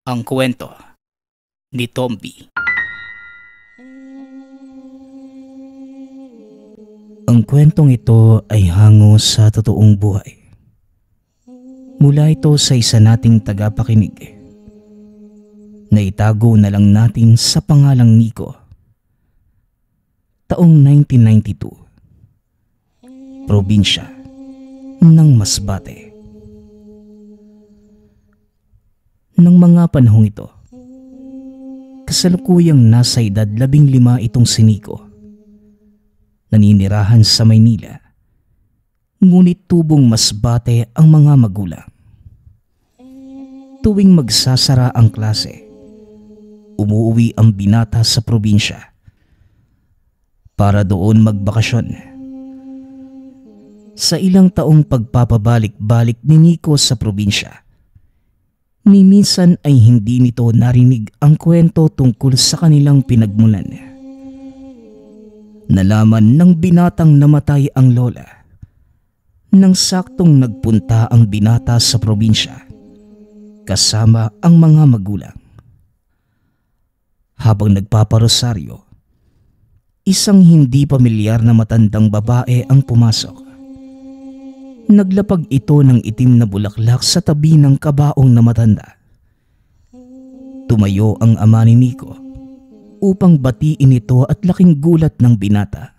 Ang kwento ni Tomby. Ang kwentong ito ay hango sa totoong buhay. Mula ito sa isa nating tagapakinig. Naitago na lang natin sa pangalang Nico. Taong 1992. Probinsya ng Masbate. Nang mga panahong ito, kasalukuyang nasa edad 15 itong si Nico. Naninirahan sa Maynila, ngunit tubong Masbate ang mga magulang. Tuwing magsasara ang klase, umuuwi ang binata sa probinsya para doon magbakasyon. Sa ilang taong pagpapabalik-balik ni Nico sa probinsya, minsan ay hindi nito narinig ang kwento tungkol sa kanilang pinagmulan. Nalaman ng binatang namatay ang lola nang saktong nagpunta ang binata sa probinsya kasama ang mga magulang. Habang nagpaparosaryo, isang hindi pamilyar na matandang babae ang pumasok. Naglapag ito ng itim na bulaklak sa tabi ng kabaong na matanda. Tumayo ang ama ni Nico upang batiin ito at laking gulat ng binata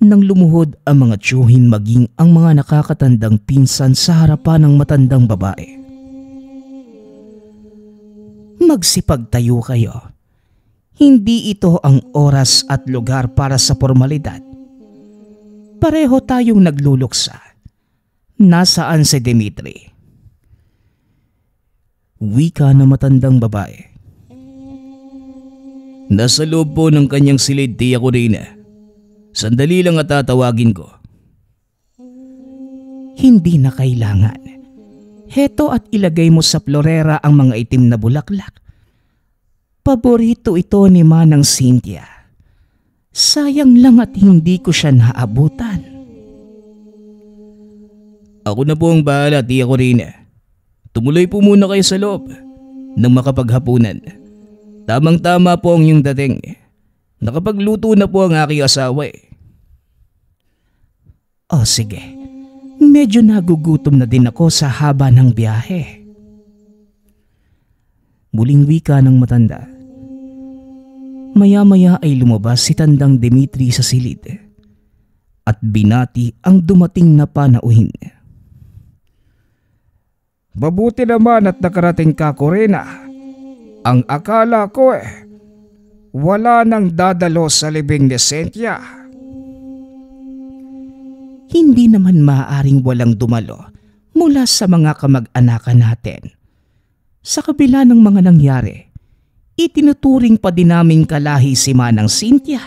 nang lumuhod ang mga tiyuhin maging ang mga nakakatandang pinsan sa harapan ng matandang babae. Magsipagtayo kayo. Hindi ito ang oras at lugar para sa formalidad. Pareho tayong nagluluksa. Nasaan si Dimitri? Wika na matandang babae. Nasa loob po ng kanyang silid, Tia Corina. Sandali lang at tatawagin ko. Hindi na kailangan. Heto at ilagay mo sa florera ang mga itim na bulaklak. Paborito ito ni Manang Cynthia. Sayang lang at hindi ko siya naabutan. Ako na po ang bahala, Tia Corina. Tumuloy po muna kayo sa loob nang makapaghapunan. Tamang-tama po ang iyong dating. Nakapagluto na po ang aking asawa eh. Oh sige, medyo nagugutom na din ako sa haba ng biyahe. Muling wika ng matanda. Maya-maya ay lumabas si Tandang Dimitri sa silid at binati ang dumating na panauhin. Mabuti naman at nakarating ka, Corina. Ang akala ko wala nang dadalo sa libing ni Cynthia. Hindi naman maaaring walang dumalo mula sa mga kamag-anakan natin. Sa kabila ng mga nangyari, itinuturing pa din naming kalahi si Manang Cynthia.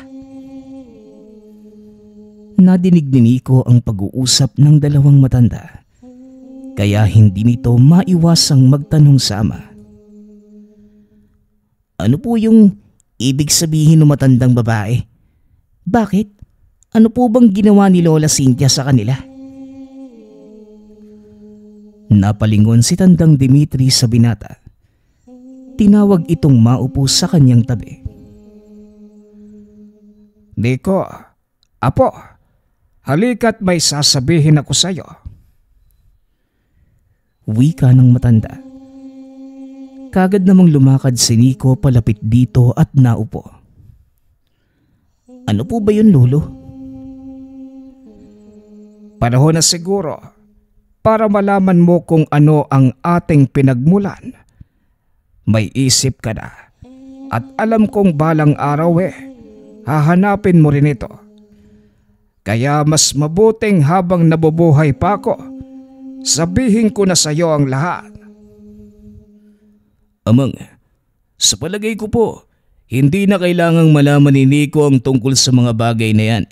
Nadinig ni Nico ang pag-uusap ng dalawang matanda. Kaya hindi nito maiwasang magtanong sa ama. Ano po yung ibig sabihin ng matandang babae? Bakit? Ano po bang ginawa ni Lola Cynthia sa kanila? Napalingon si Tandang Dimitri sa binata. Tinawag itong maupo sa kanyang tabi. Nico, apo, halika't may sasabihin ako sa'yo. Wika ng matanda. Kagad namang lumakad si Nico palapit dito at naupo. Ano po ba yun, Lolo? Panahon na siguro para malaman mo kung ano ang ating pinagmulan. May isip ka na at alam kong balang araw hahanapin mo rin ito. Kaya mas mabuting habang nabubuhay pa ako, sabihin ko na sa iyo ang lahat. Amang, sa palagay ko po, hindi na kailangang malaman ni Nico ang tungkol sa mga bagay na yan.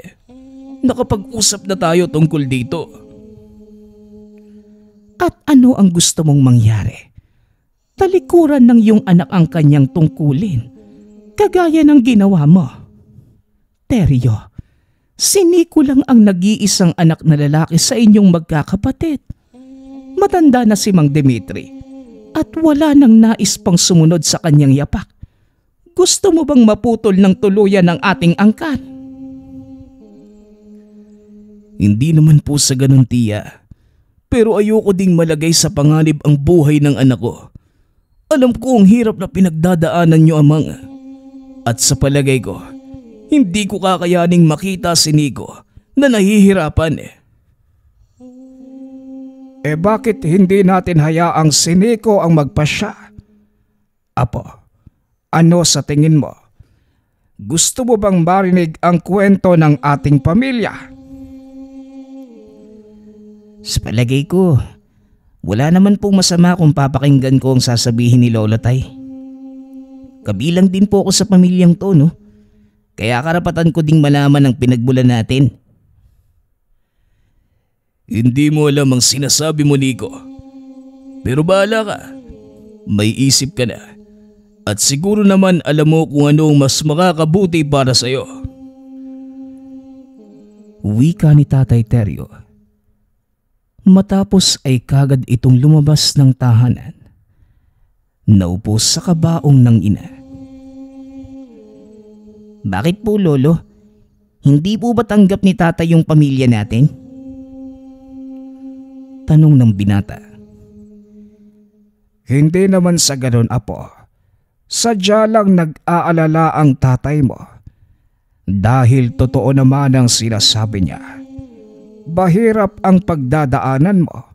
Nakapag-usap na tayo tungkol dito. At ano ang gusto mong mangyari? Talikuran ng iyong anak ang kanyang tungkulin, kagaya ng ginawa mo. Teryo, si Nico lang ang nag-iisang anak na lalaki sa inyong magkakapatid. Matanda na si Mang Dimitri at wala nang nais pang sumunod sa kanyang yapak. Gusto mo bang maputol ng tuluyan ng ating angkan? Hindi naman po sa ganun, tiya. Pero ayoko ding malagay sa panganib ang buhay ng anak ko. Alam ko ang hirap na pinagdadaanan niyo, amang. At sa palagay ko, hindi ko kakayaning makita si Nico na nahihirapan bakit hindi natin hayaang si Nico ang magpasya? Apo, ano sa tingin mo? Gusto mo bang marinig ang kwento ng ating pamilya? Sa palagay ko, wala naman pong masama kung papakinggan ko ang sasabihin ni Lola Tay. Kabilang din po ako sa pamilyang to, no? Kaya karapatan ko ding malaman ang pinagmulan natin. Hindi mo alam ang sinasabi mo, Nico. Pero bahala ka. May isip ka na. At siguro naman alam mo kung ano ang mas makakabuti para sa'yo. Wika ni Tatay Teryo. Matapos ay kagad itong lumabas ng tahanan. Naupo sa kabaong ng ina. Bakit po, Lolo? Hindi po ba tanggap ni Tatay yung pamilya natin? Tanong ng binata. Hindi naman sa ganun, Apo. Sadya lang nag-aalala ang tatay mo. Dahil totoo naman ang sinasabi niya. Bahirap ang pagdadaanan mo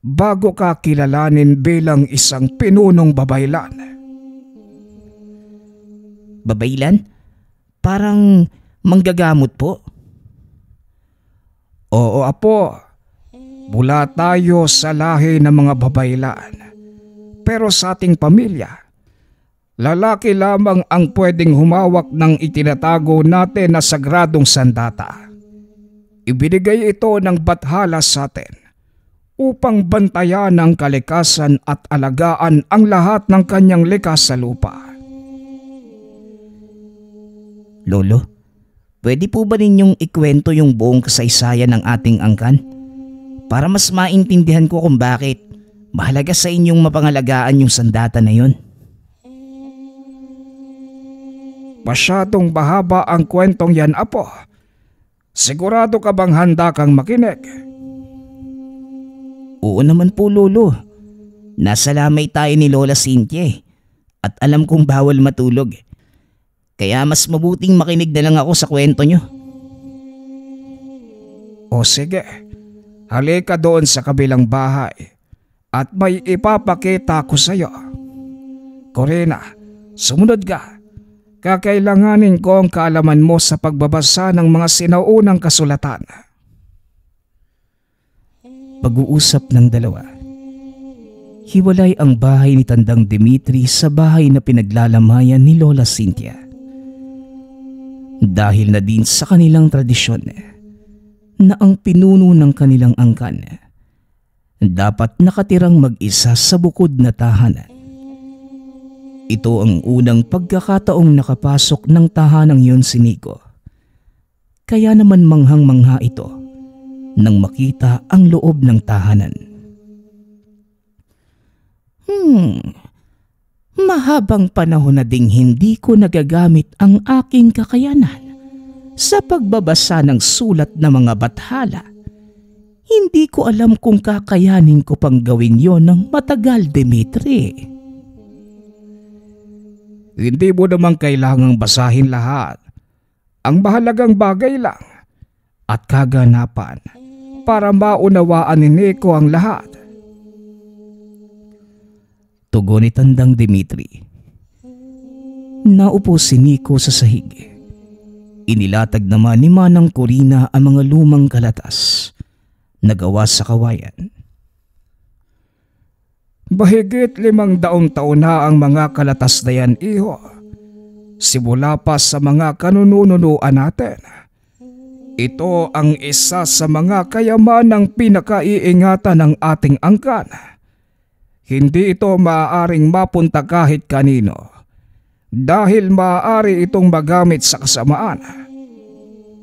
bago ka kilalanin bilang isang pinunong babaylan. Babaylan? Parang manggagamot po? Oo, Apo. Mula tayo sa lahi ng mga babaylan. Pero sa ating pamilya, lalaki lamang ang pwedeng humawak ng itinatago natin na sagradong sandata. Ibinigay ito ng bathala sa atin upang bantayan ang kalikasan at alagaan ang lahat ng kanyang likas sa lupa. Lolo, pwede po ba ninyong ikwento yung buong kasaysayan ng ating angkan? Para mas maintindihan ko kung bakit mahalaga sa inyong mapangalagaan yung sandata na yun. Masyadong bahaba ang kwentong yan, Apo. Sigurado ka bang handa kang makinig? Oo naman po, Lolo. Nasa lamay tayo ni Lola Cynthia at alam kong bawal matulog. Kaya mas mabuting makinig na lang ako sa kwento nyo. O sige, halika doon sa kabilang bahay at may ipapakita ko sa iyo. Corina, sumunod ka. Kakailanganin ko ang kaalaman mo sa pagbabasa ng mga sinaunang kasulatan. Pag-uusap ng dalawa. Hiwalay ang bahay ni Tandang Dimitri sa bahay na pinaglalamayan ni Lola Cynthia. Dahil na din sa kanilang tradisyon na ang pinuno ng kanilang angkan dapat nakatirang mag-isa sa bukod na tahanan. Ito ang unang pagkakataong nakapasok ng tahanang yun si Nico. Kaya naman manghang-mangha ito nang makita ang loob ng tahanan. Mahabang panahon na ding hindi ko nagagamit ang aking kakayanan sa pagbabasa ng sulat ng mga bathala. Hindi ko alam kung kakayanin ko pang gawin yon ng matagal, Dimitri. Hindi mo naman kailangang basahin lahat. Ang mahalagang bagay lang at kaganapan para maunawaan ni Nico ang lahat. Tugon ni Tandang Dimitri. Naupo si Nico sa sahig. Inilatag naman ni Manang Corina ang mga lumang kalatas na gawa sa kawayan. Mahigit 500 taon na ang mga kalatas na yan, iho. Simula pa sa mga kanununuan natin. Ito ang isa sa mga kayamanang pinakaiingatan ng ating angkan. Hindi ito maaaring mapunta kahit kanino dahil maaari itong magamit sa kasamaan.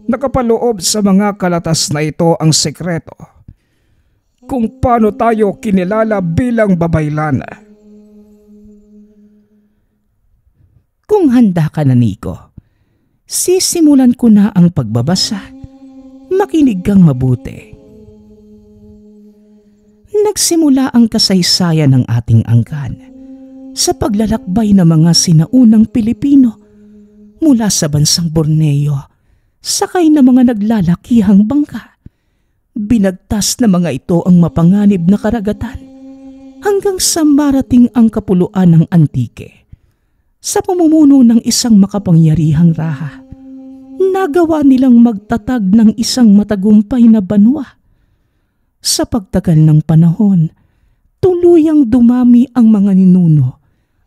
Nakapaloob sa mga kalatas na ito ang sekreto kung paano tayo kinilala bilang babaylan. Kung handa ka na, Nico, sisimulan ko na ang pagbabasa. Makinig kang mabuti. Nagsimula ang kasaysayan ng ating angkan sa paglalakbay ng mga sinaunang Pilipino mula sa bansang Borneo, sakay ng mga naglalakihang bangka. Binagtas na mga ito ang mapanganib na karagatan hanggang sa marating ang kapuluan ng Antique. Sa pamumuno ng isang makapangyarihang raha, nagawa nilang magtatag ng isang matagumpay na banwa. Sa pagtagal ng panahon, tuluyang dumami ang mga ninuno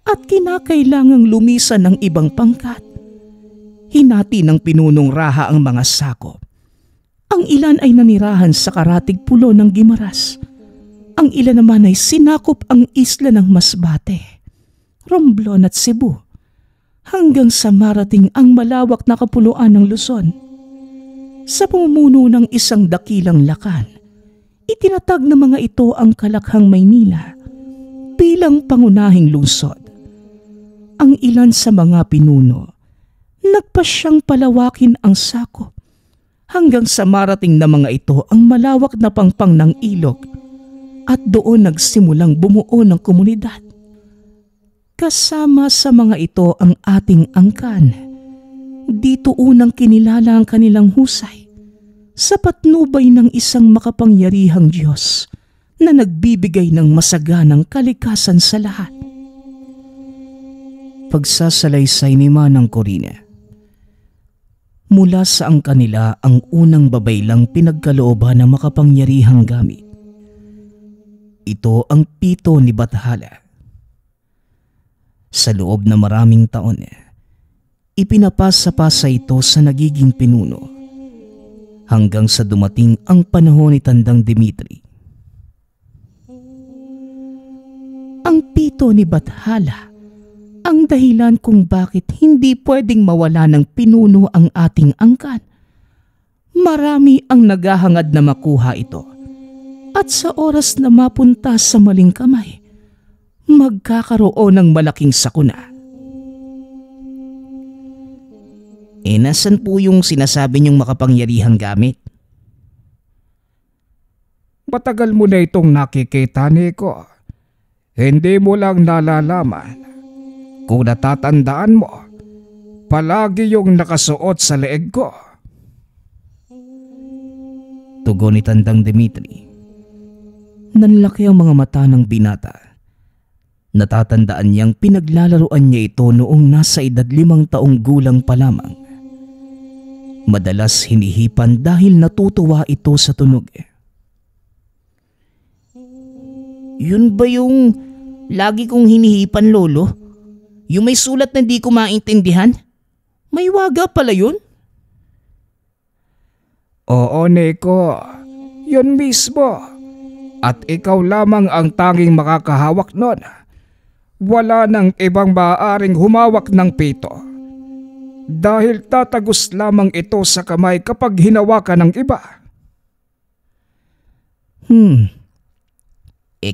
at kinakailangang lumisan ng ibang pangkat. Hinati ng pinunong raha ang mga sakop. Ang ilan ay nanirahan sa karatig pulo ng Guimaras. Ang ilan naman ay sinakop ang isla ng Masbate, Romblon at Cebu, hanggang sa marating ang malawak na kapuluan ng Luzon. Sa pamumuno ng isang dakilang lakan, itinatag ng mga ito ang Kalakhang Maynila bilang pangunahing lungsod. Ang ilan sa mga pinuno, nagpasyang palawakin ang sakop hanggang sa marating na mga ito ang malawak na pangpang ng ilog at doon nagsimulang bumuo ng komunidad. Kasama sa mga ito ang ating angkan. Dito unang kinilala ang kanilang husay sa patnubay ng isang makapangyarihang Diyos na nagbibigay ng masaganang kalikasan sa lahat. Pagsasalaysay ni Manang Corina. Mula sa ang kanila ang unang babaylang pinagkalooban ng makapangyarihang gamit. Ito ang pito ni Bathala. Sa loob na maraming taon, ipinapasa-pasa ito sa nagiging pinuno hanggang sa dumating ang panahon ni Tandang Dimitri. Ang pito ni Bathala ang dahilan kung bakit hindi pwedeng mawala ng pinuno ang ating angkan. Marami ang naghahangad na makuha ito. At sa oras na mapunta sa maling kamay, magkakaroon ng malaking sakuna. Nasan po yung sinasabi niyong makapangyarihang gamit? Matagal mo na itong nakikita, Nico. Hindi mo lang nalalaman. Kung natatandaan mo, palagi yung nakasuot sa leeg ko. Tugon ni Tandang Dimitri. Nanlaki ang mga mata ng binata. Natatandaan niyang pinaglalaroan niya ito noong nasa edad 5 taong gulang pa lamang. Madalas hinihipan dahil natutuwa ito sa tunog. Yun ba yung lagi kong hinihipan, Lolo? Yung may sulat na di ko maintindihan? May waga pala yun? Oo, Nico. Yun mismo. At ikaw lamang ang tanging makakahawak nun. Wala nang ibang maaaring humawak ng pito. Dahil tatagos lamang ito sa kamay kapag hinawakan ng iba.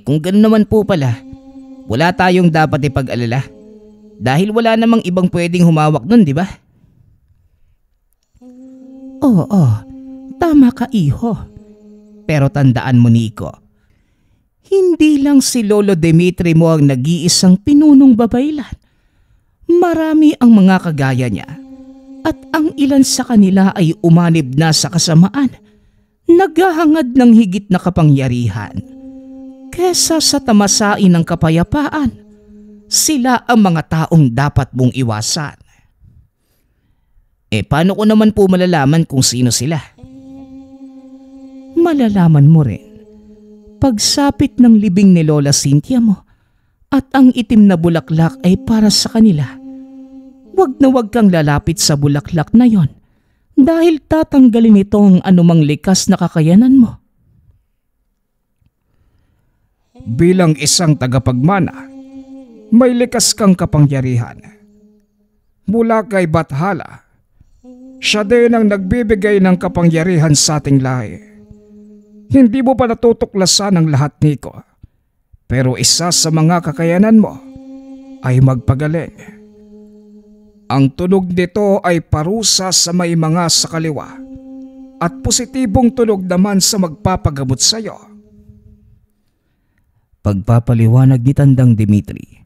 Kung gano'n naman po pala, wala tayong dapat ipag-alala. Dahil wala namang ibang pwedeng humawak nun, di ba? Oo, tama ka, iho. Pero tandaan mo, Nico, hindi lang si Lolo Dimitri mo ang nag-iisang pinunong babaylan. Marami ang mga kagaya niya at ang ilan sa kanila ay umanib na sa kasamaan, naghahangad ng higit na kapangyarihan. Kesa sa tamasain ng kapayapaan, sila ang mga taong dapat mong iwasan. Paano ko naman po malalaman kung sino sila? Malalaman mo rin pagsapit ng libing ni Lola Cynthia mo at ang itim na bulaklak ay para sa kanila. Wag na wag kang lalapit sa bulaklak na yon dahil tatanggalin ito ang anumang likas na kakayanan mo. Bilang isang tagapagmana, may likas kang kapangyarihan. Mula kay Bathala, siya din ang nagbibigay ng kapangyarihan sa ating lahi. Hindi mo pa natutuklasan ang lahat, Nico. Pero isa sa mga kakayanan mo ay magpagaling. Ang tunog nito ay parusa sa may mga sa kaliwa at positibong tunog naman sa magpapagamot sa iyo. Pagpapaliwanag ni Tandang Dimitri.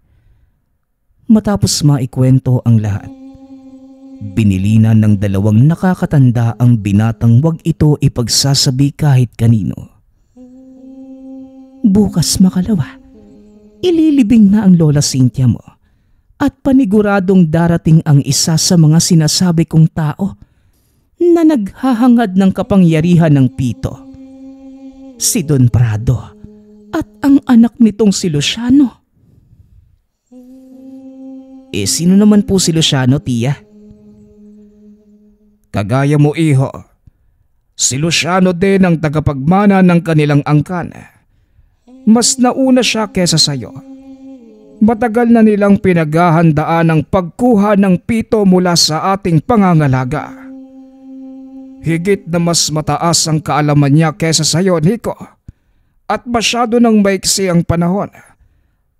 Matapos maikwento ang lahat, binilinan ng dalawang nakakatanda ang binatang wag ito ipagsasabi kahit kanino. Bukas makalawa, ililibing na ang Lola Cynthia mo at paniguradong darating ang isa sa mga sinasabi kong tao na naghahangad ng kapangyarihan ng pito. Si Don Prado at ang anak nitong si Luciano. Sino naman po si Luciano, tiya? Kagaya mo, iho. Si Luciano din ang tagapagmana ng kanilang angkan. Mas nauna siya kesa sayo. Matagal na nilang pinaghahandaan ang pagkuha ng pito mula sa ating pangangalaga. Higit na mas mataas ang kaalaman niya kesa sayo, Nico. At masyado nang maiksi ang panahon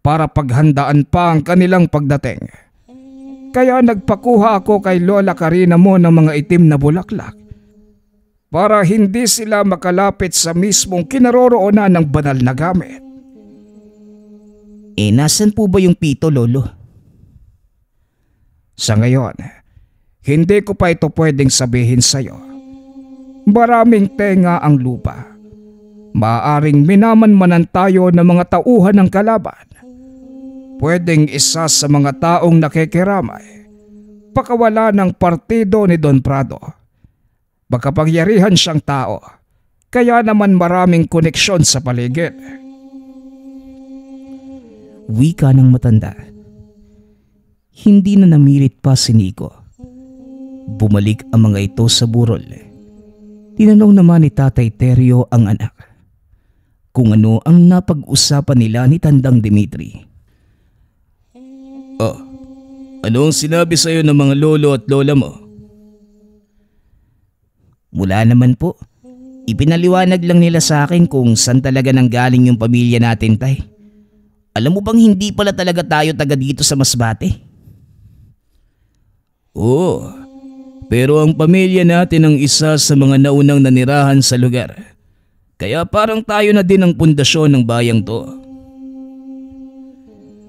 para paghandaan pa ang kanilang pagdating. Kaya nagpakuha ako kay Lola Karina mo ng mga itim na bulaklak para hindi sila makalapit sa mismong kinaroroonan ng banal na gamit. Nasan po ba yung pito, Lolo? Sa ngayon, hindi ko pa ito pwedeng sabihin sa'yo. Maraming tenga ang lupa. Maaaring minamanmanan tayo ng mga tauhan ng kalaban. Pwedeng isa sa mga taong nakikiramay. Pakawala ng partido ni Don Prado. Makapangyarihan siyang tao. Kaya naman maraming koneksyon sa paligid. Wika ng matanda. Hindi na namilit pa si Nico. Bumalik ang mga ito sa burol. Tinanong naman ni Tatay Teryo ang anak kung ano ang napag-usapan nila ni Tandang Dimitri. Ano ang sinabi sa'yo ng mga lolo at lola mo? Wala naman po. Ipinaliwanag lang nila sa akin kung saan talaga nanggaling yung pamilya natin, Tay. Alam mo bang hindi pala talaga tayo taga dito sa Masbate? Oo, pero ang pamilya natin ang isa sa mga naunang nanirahan sa lugar. Kaya parang tayo na din ang pundasyon ng bayang to.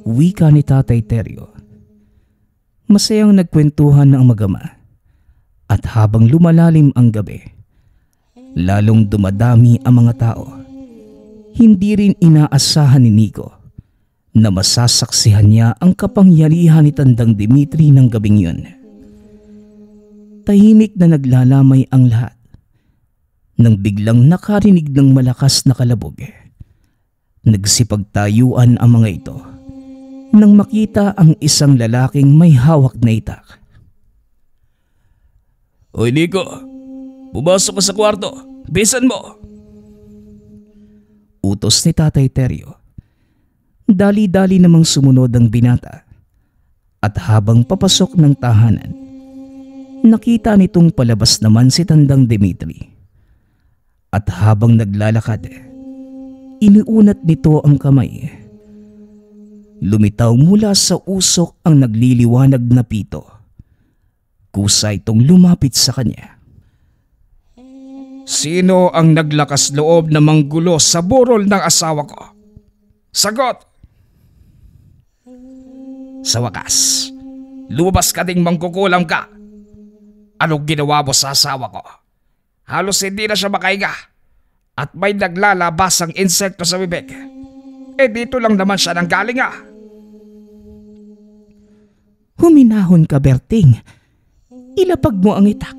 Wika ni Tatay Teryo. Masayang nagkwentuhan ng mag-ama. At habang lumalalim ang gabi, lalong dumadami ang mga tao. Hindi rin inaasahan ni Nico na masasaksihan niya ang kapangyarihan ni Tandang Dimitri ng gabing yun. Tahimik na naglalamay ang lahat nang biglang nakarinig ng malakas na kalabog. Nagsipagtayuan ang mga ito nang makita ang isang lalaking may hawak na itak. Hoy Nico, pumasok ka sa kwarto. Bisan mo! Utos ni Tatay Teryo. Dali-dali namang sumunod ang binata. At habang papasok ng tahanan, nakita nitong palabas naman si Tandang Dimitri. At habang naglalakad, iniunat nito ang kamay. Lumitaw mula sa usok ang nagliliwanag na pito. Kusa itong lumapit sa kanya. Sino ang naglakas loob na manggulo sa burol ng asawa ko? Sagot! Sa wakas, lumabas ka ding mangkukulam ka. Anong ginawa mo sa asawa ko? Halos hindi na siya makahinga at may naglalabasang insekto sa bibig. Dito lang naman siya nanggaling ah. Huminahon ka, Berting. Ilapag mo ang itak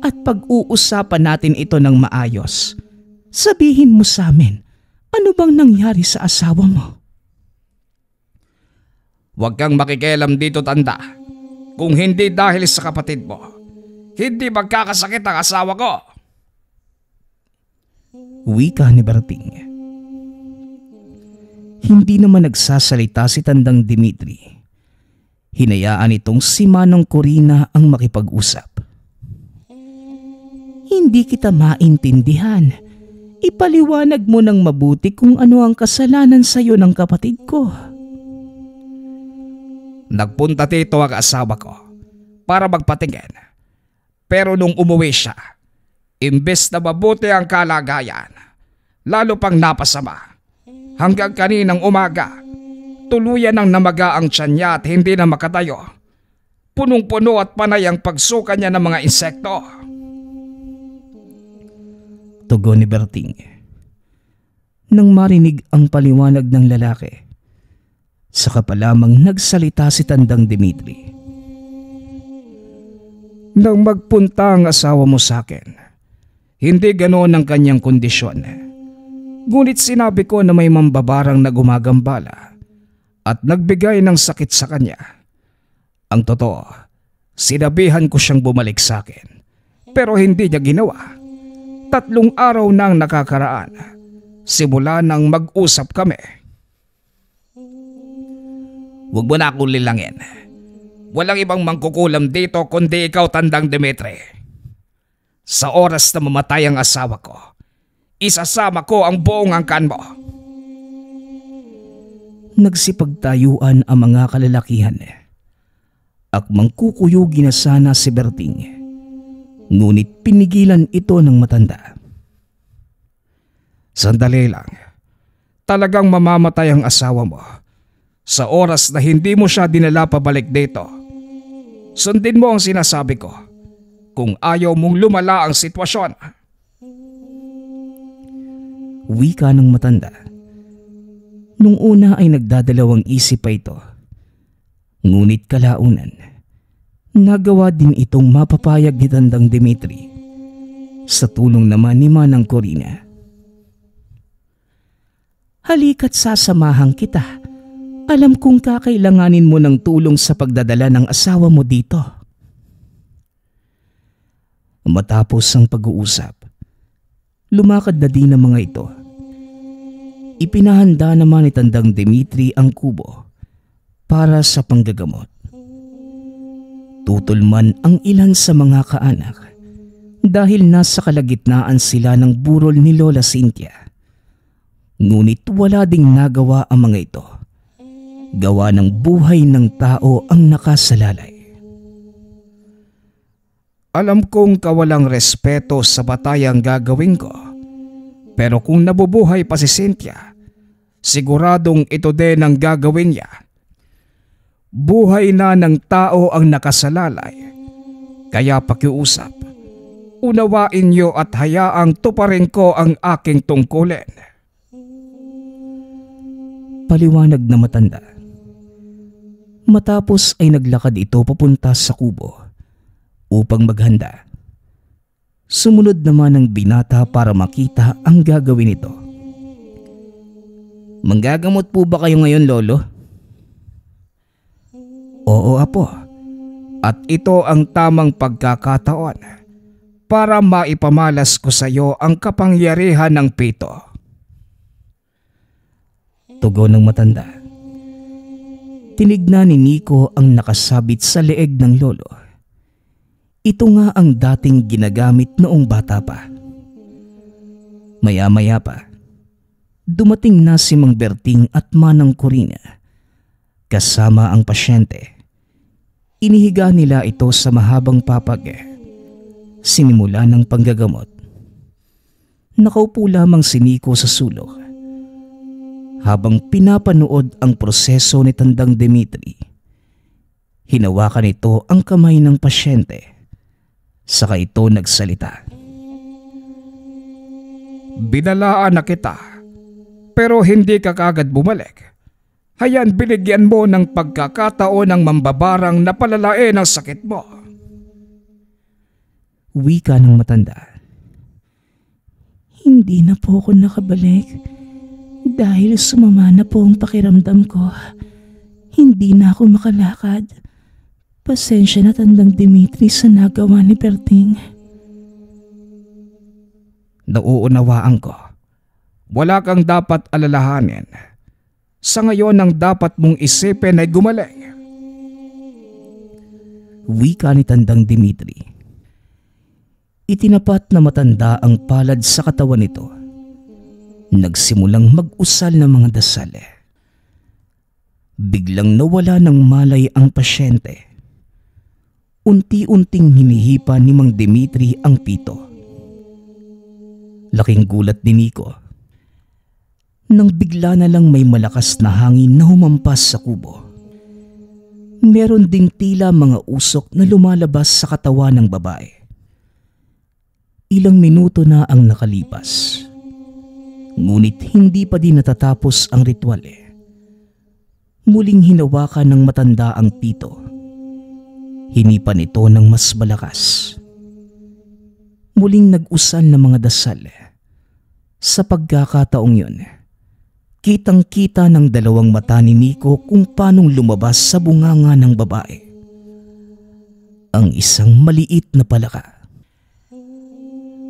at pag-uusapan natin ito ng maayos. Sabihin mo sa amin, ano bang nangyari sa asawa mo? Huwag kang makikialam dito, tanda. Kung hindi dahil sa kapatid mo, hindi magkakasakit ang asawa ko. Wika ni Berting. Hindi naman nagsasalita si Tandang Dimitri. Hinayaan itong si Manong Corina ang makipag-usap. Hindi kita maintindihan. Ipaliwanag mo ng mabuti kung ano ang kasalanan sa iyo ng kapatid ko. Nagpunta dito ang asawa ko para magpatingin. Pero nung umuwi siya, imbes na mabuti ang kalagayan, lalo pang napasama. Hanggang kaninang umaga, tuluyan ng namaga ang tiyan niya at hindi na makatayo. Punong-puno at panay ang pagsuka niya ng mga insekto. Tugon ni Berting. Nang marinig ang paliwanag ng lalaki, saka pa lamang nagsalita si Tandang Dimitri. Nang magpunta ang asawa mo sa akin, hindi ganoon ang kanyang kondisyon. Ngunit sinabi ko na may mambabarang na gumagambala at nagbigay ng sakit sa kanya. Ang totoo, sinabihan ko siyang bumalik sa akin, pero hindi niya ginawa. 3 araw nang nakakaraan, simula nang mag-usap kami. Huwag mo na akong lilangin. Walang ibang mangkukulam dito kundi ikaw, Tandang Dimitri. Sa oras na mamatay ang asawa ko, isasama ko ang buong angkan mo. Nagsipagtayuan ang mga kalalakihan. Akmang kukuyugi na sana si Berting, ngunit pinigilan ito ng matanda. Sandali lang. Talagang mamamatay ang asawa mo sa oras na hindi mo siya dinala pabalik dito. Sundin mo ang sinasabi ko kung ayaw mong lumala ang sitwasyon. Wika ng matanda. Nung una ay nagdadalawang isip pa ito. Ngunit kalaunan, nagawa din itong mapapayag ni Tandang Dimitri sa tulong naman ni Manang Corina. Halika't sasamahan kita. Alam kong kakailanganin mo ng tulong sa pagdadala ng asawa mo dito. Matapos ang pag-uusap, lumakad na din ang mga ito. Ipinahanda naman ni Tandang Dimitri ang kubo para sa panggagamot. Tutulman ang ilan sa mga kaanak dahil nasa kalagitnaan sila ng burol ni Lola Cynthia. Ngunit wala ding nagawa ang mga ito. Gawa ng buhay ng tao ang nakasalalay. Alam kong kawalang respeto sa batayang gagawin ko. Pero kung nabubuhay pa si Cynthia, siguradong ito din ang gagawin niya. Buhay na ng tao ang nakasalalay. Kaya pakiusap, unawain niyo at hayaang tuparin ko ang aking tungkulin. Paliwanag na matanda. Matapos ay naglakad ito papunta sa kubo upang maghanda. Sumunod naman ang binata para makita ang gagawin nito. Manggagamot po ba kayo ngayon, Lolo? Oo, Apo. At ito ang tamang pagkakataon para maipamalas ko sa iyo ang kapangyarihan ng pito. Tugon ng matanda. Tinignan ni Nico ang nakasabit sa leeg ng lolo. Ito nga ang dating ginagamit noong bata pa. Maya-maya pa, dumating na si Mang Berting at Manang Corina. Kasama ang pasyente. Inihiga nila ito sa mahabang papag. Sinimula ng panggagamot. Nakaupo lamang si Nico sa sulok. Habang pinapanood ang proseso ni Tandang Dimitri, hinawakan ito ang kamay ng pasyente. Saka ito nagsalita. Binalaan na kita, pero hindi ka kagad bumalik. Hayan binigyan mo ng pagkakataon ng mambabarang na palalain ang sakit mo. Wika ng matanda. Hindi na po ako nakabalik. Dahil sumama na po ang pakiramdam ko, hindi na ako makalakad. Pasensya na Tandang Dimitri sa nagawa ni Berting. Nauunawaan ko. Wala kang dapat alalahanin. Sa ngayon ang dapat mong isipin ay gumaling. Wika ni Tandang Dimitri. Itinapat na matanda ang palad sa katawan nito. Nagsimulang mag-usal ng mga dasal. Biglang nawala ng malay ang pasyente. unti-unting hinihipa ni Mang Dimitri ang pito. Laking gulat ni Nico nang bigla na lang may malakas na hangin na humampas sa kubo. Meron ding tila mga usok na lumalabas sa katawan ng babae. Ilang minuto na ang nakalipas. Ngunit hindi pa din natatapos ang ritual. Muling hinawakan ng matanda ang pito. Hinipan ito ng mas malakas. Muling nag-usal ng mga dasal. Sa pagkakataong yun, kitang-kita ng dalawang mata ni Nico kung paanong lumabas sa bunganga ng babae ang isang maliit na palaka.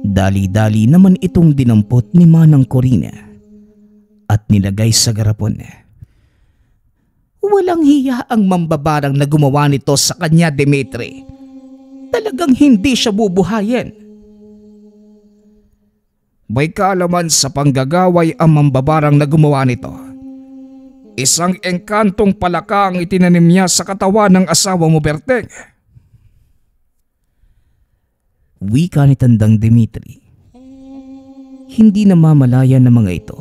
Dali-dali naman itong dinampot ni Manang Corina at nilagay sa garapon. Walang hiya ang mambabarang na gumawa nito sa kanya, Dimitri. Talagang hindi siya bubuhayin. May kaalaman sa panggagaway ang mambabarang na gumawa nito. Isang engkantong palaka ang itinanim niya sa katawan ng asawa mo, Berteng. Wika ni Tandang Dimitri. Hindi namamalaya ng mga ito.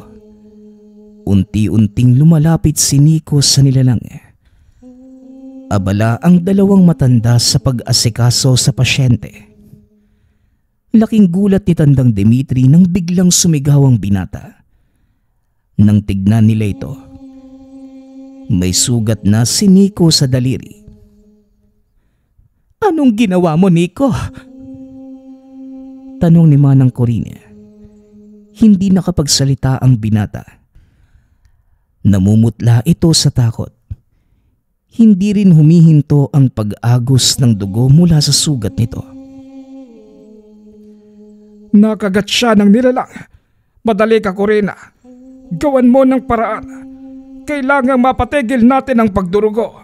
Unti-unting lumalapit si Nico sa nilalang. Abala ang dalawang matanda sa pag-asikaso sa pasyente. Laking gulat ni Tandang Dimitri nang biglang sumigaw ang binata. Nang tignan nila ito, may sugat na si Nico sa daliri. Anong ginawa mo, Nico? Tanong ni Manang Corina. Hindi nakapagsalita ang binata. Namumutla ito sa takot. Hindi rin humihinto ang pag-agos ng dugo mula sa sugat nito. Nakagat siya ng nilalang. Madali ka, Corina. Gawan mo ng paraan. Kailangang mapatigil natin ang pagdurugo.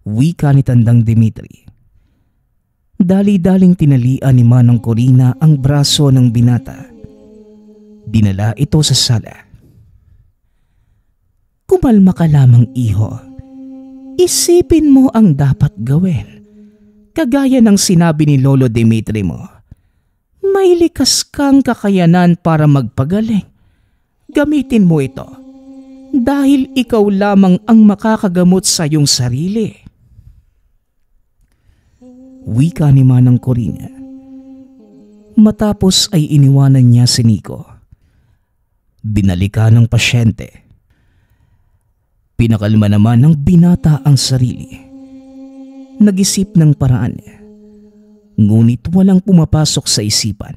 Wika ni Tandang Dimitri. Dali-daling tinalian ni Manang Corina ang braso ng binata. Dinala ito sa sala. Kumalma ka lamang, iho. Isipin mo ang dapat gawin. Kagaya ng sinabi ni Lolo Dimitri mo, may likas kang kakayanan para magpagaling. Gamitin mo ito dahil ikaw lamang ang makakagamot sa iyong sarili. Wika ni Manang Corina. Matapos ay iniwanan niya si Nico. Binalikan ng pasyente. Pinakalma naman ng binata ang sarili. Nag-isip ng paraan, ngunit walang pumapasok sa isipan.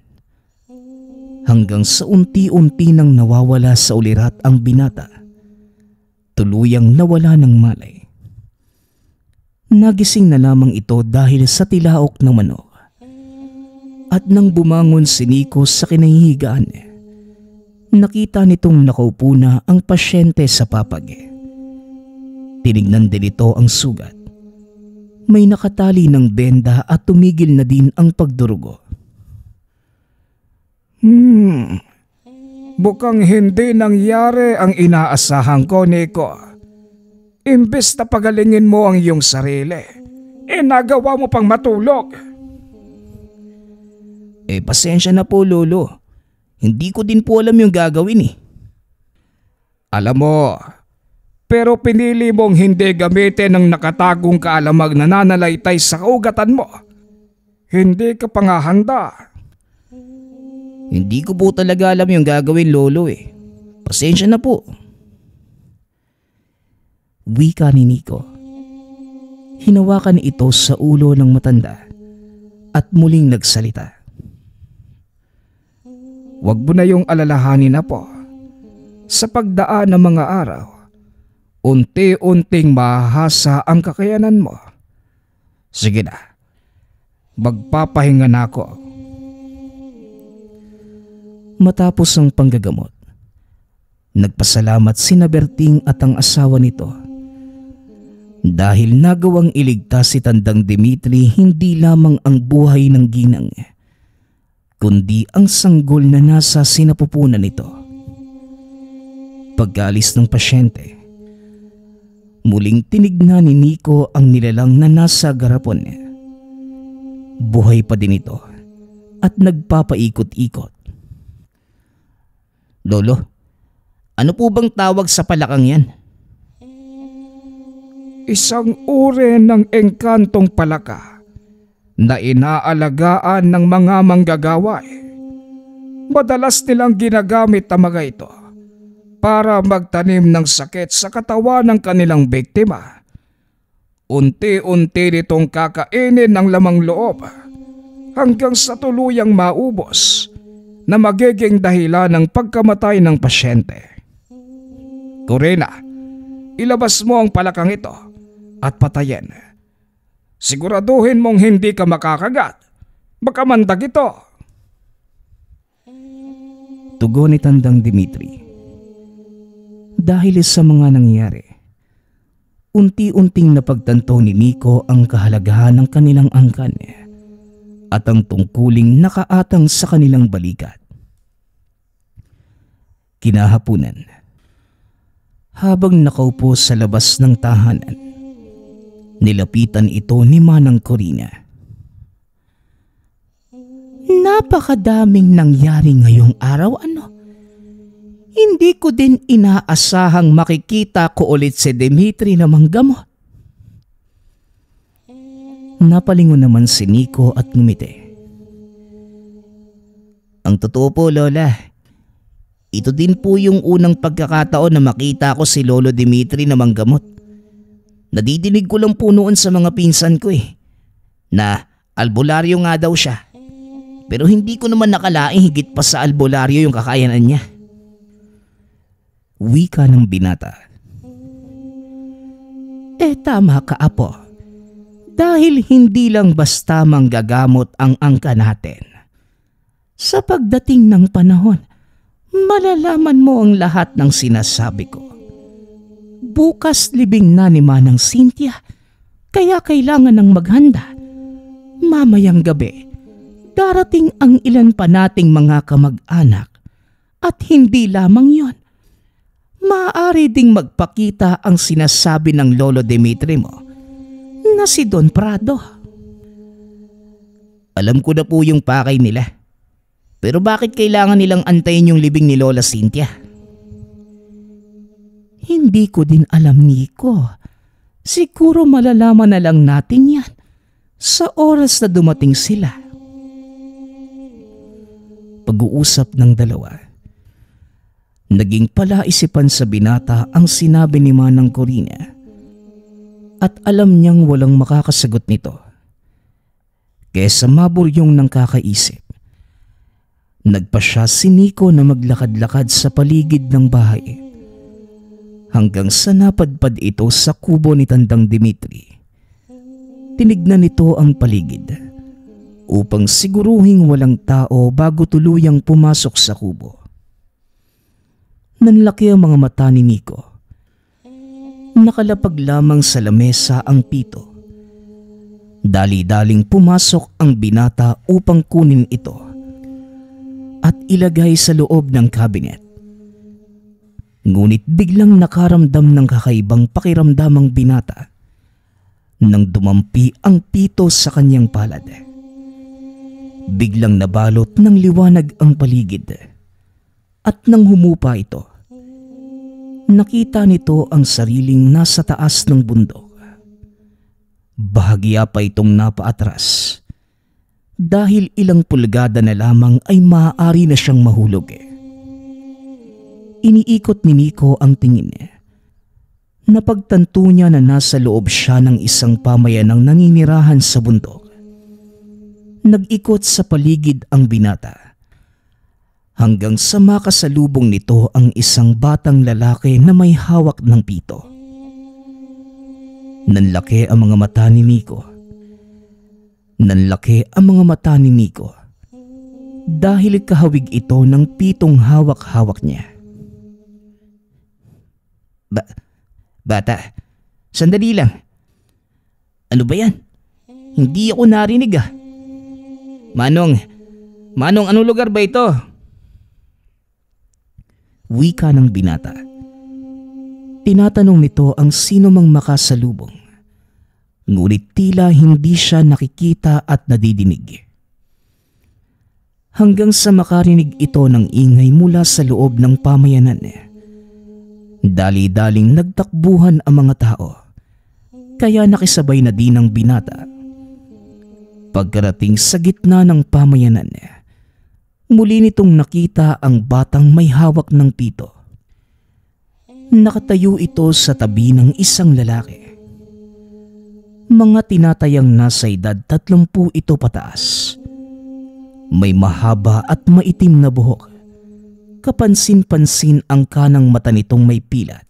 Hanggang sa unti-unti nang nawawala sa ulirat ang binata, tuluyang nawala ng malay. Nagising na lamang ito dahil sa tilaok ng manok. At nang bumangon si Nico sa kinahihigaan, nakita nitong nakaupo na ang pasyente sa papag. Tinignan din ito ang sugat. May nakatali ng benda at tumigil na din ang pagdurugo. Bukang hindi nangyari ang inaasahan ko, Nico. Imbes na pagalingin mo ang iyong sarili, nagawa mo pang matulog. Pasensya na po, Lolo. Hindi ko din po alam yung gagawin. Alam mo, pero pinili mong hindi gamitin ang nakatagong kaalamag na nananalaytay sa kaugatan mo. Hindi ka pa nga handa. Hindi ko po talaga alam yung gagawin, Lolo. Pasensya na po. Wika ni Nico. Hinawakan ito sa ulo ng matanda at muling nagsalita. Huwag mo na yung alalahanin na po. Sa pagdaan ng mga araw, unti-unting mahasa ang kakayanan mo. Sige na, magpapahinga na ako. Matapos ang panggagamot, nagpasalamat sina Berting at ang asawa nito. Dahil nagawang iligtas si Tandang Dimitri hindi lamang ang buhay ng ginang, kundi ang sanggol na nasa sinapupunan nito. Pagkaalis ng pasyente, Muling tinignan ni Nico ang nilalang na nasa garapon. Buhay pa din ito at nagpapaikot-ikot. Lolo, ano po bang tawag sa palakang yan? Isang uri ng engkantong palaka na inaalagaan ng mga manggagawa. Madalas nilang ginagamit ang mga ito para magtanim ng sakit sa katawan ng kanilang biktima. Unti-unti nitong kakainin ng lamang loob hanggang sa tuluyang maubos na magiging dahilan ng pagkamatay ng pasyente. Corina, ilabas mo ang palakang ito at patayin. Siguraduhin mong hindi ka makakagat. Baka mandag ito. Tugon ni Tandang Dimitri. Dahil sa mga nangyari, unti-unting napagtanto ni Nico ang kahalagahan ng kanilang angkan at ang tungkuling nakaatang sa kanilang balikat. Kinahapunan, habang nakaupo sa labas ng tahanan, nilapitan ito ni Manang Corina. Napakadaming nangyari ngayong araw, ano? Hindi ko din inaasahang makikita ko ulit si Dimitri na manggamot. Napalingon naman si Nico at ngumiti. Ang totoo po, Lola, ito din po yung unang pagkakataon na makita ko si Lolo Dimitri na manggamot. Nadidinig ko lang po noon sa mga pinsan ko na albularyo nga daw siya. Pero hindi ko naman nakalaing higit pa sa albularyo yung kakayanan niya. Wika ng binata. Tama ka, Apo. Dahil hindi lang basta manggagamot ang angka natin. Sa pagdating ng panahon, malalaman mo ang lahat ng sinasabi ko. Bukas libing na ni Manang Cynthia, kaya kailangan ng maghanda. Mamayang gabi, darating ang ilan pa nating mga kamag-anak at hindi lamang yon. Maaari ding magpakita ang sinasabi ng Lolo Dimitri mo na si Don Prado. Alam ko na po yung pakay nila. Pero bakit kailangan nilang antayin yung libing ni Lola Cynthia? Hindi ko din alam, Nico. Siguro malalaman na lang natin yan sa oras na dumating sila. Pag-uusap ng dalawa. Naging palaisipan sa binata ang sinabi ni Manang Corina at alam niyang walang makakasagot nito. Kesa maburyong ng kakaisip, nagpa siya si Nico na maglakad-lakad sa paligid ng bahay hanggang sa napadpad ito sa kubo ni Tandang Dimitri. Tinignan nito ang paligid upang siguruhing walang tao bago tuluyang pumasok sa kubo. Nanlaki ang mga mata ni Nico. Nakalapag lamang sa lamesa ang pito. Dali-daling pumasok ang binata upang kunin ito at ilagay sa loob ng kabinet. Ngunit biglang nakaramdam ng kakaibang pakiramdam ang binata nang dumampi ang pito sa kanyang palad. Biglang nabalot ng liwanag ang paligid at nang humupa ito, nakita nito ang sariling nasa taas ng bundok. Bahagya pa itong napaatras dahil ilang pulgada na lamang ay maaari na siyang mahulog. Iniikot ni Nico ang tingin. Napagtanto niya na nasa loob siya ng isang pamayanang naninirahan sa bundok. Nag-ikot sa paligid ang binata hanggang sa makasalubong nito ang isang batang lalaki na may hawak ng pito. Nanlaki ang mga mata ni Nico. Nanlaki ang mga mata ni Nico dahil kahawig ito ng pitong hawak-hawak niya. Bata, sandali lang. Ano ba yan? Hindi ako narinig ah. Manong, anong lugar ba ito? Wika ng binata. Tinatanong nito ang sino mang makasalubong. Ngunit tila hindi siya nakikita at nadidinig. Hanggang sa makarinig ito ng ingay mula sa loob ng pamayanan. Dali-daling nagtakbuhan ang mga tao, kaya nakisabay na din ang binata. Pagkarating sa gitna ng pamayanan, muli nitong nakita ang batang may hawak ng pito. Nakatayo ito sa tabi ng isang lalaki. Mga tinatayang nasa edad 30 ito pataas. May mahaba at maitim na buhok. Kapansin-pansin ang kanang mata nitong may pilat.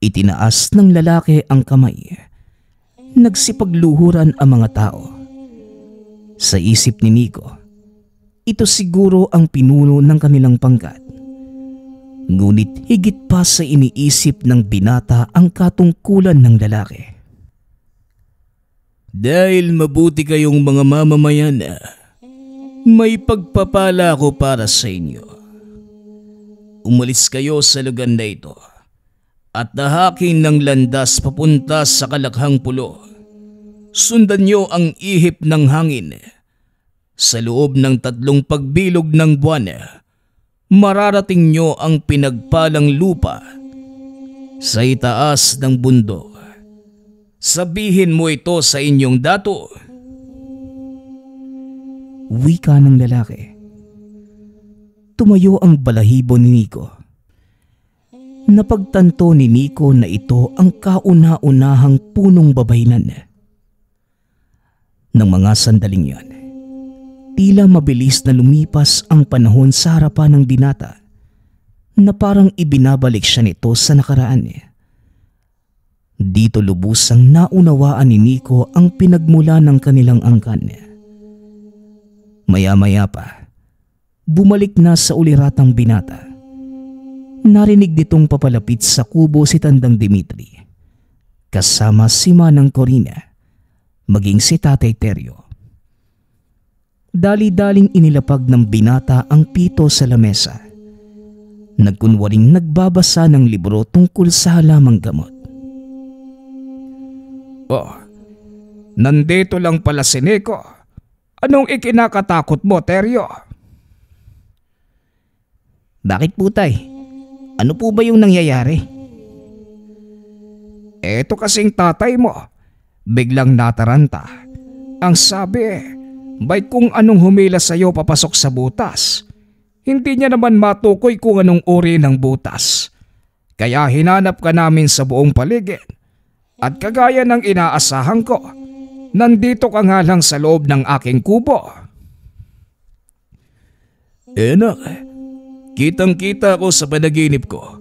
Itinaas ng lalaki ang kamay. Nagsipagluhuran ang mga tao. Sa isip ni Nico, ito siguro ang pinuno ng kanilang pangkat. Ngunit higit pa sa iniisip ng binata ang katungkulan ng lalaki. Dahil mabuti kayong mga mamamayan, may pagpapala ko para sa inyo. Umalis kayo sa lugar na ito at nahakin ng landas papunta sa Kalakhang Pulo. Sundan niyo ang ihip ng hangin. Sa loob ng 3 pagbilog ng buwan, mararating niyo ang pinagpalang lupa sa itaas ng bundok. Sabihin mo ito sa inyong dato. Wika ng lalaki. Tumayo ang balahibo ni Nico. Napagtanto ni Nico na ito ang kauna-unahang punong babaylan. Nang mga sandaling yon, tila mabilis na lumipas ang panahon sa harapan ng binata na parang ibinabalik siya nito sa nakaraan. Dito lubusang naunawaan ni Nico ang pinagmula ng kanilang angkan. Maya-maya pa, bumalik na sa uliratang binata. Narinig nitong papalapit sa kubo si Tandang Dimitri, kasama si Manang Corina, maging si Tatay Teryo. Dali-daling inilapag ng binata ang pito sa lamesa. Nagkunwaring nagbabasa ng libro tungkol sa halamang gamot. Oh, nandito lang pala si Nico. Anong ikinakatakot mo, Teryo? Bakit po, Tay? Ano po ba yung nangyayari? Eto kasing tatay mo, biglang nataranta. Ang sabi, may kung anong humila sa'yo papasok sa butas. Hindi niya naman matukoy kung anong uri ng butas. Kaya hinanap ka namin sa buong paligid. At kagaya ng inaasahan ko, nandito ka nga lang sa loob ng aking kubo. Enak, kitang-kita ko sa panaginip ko.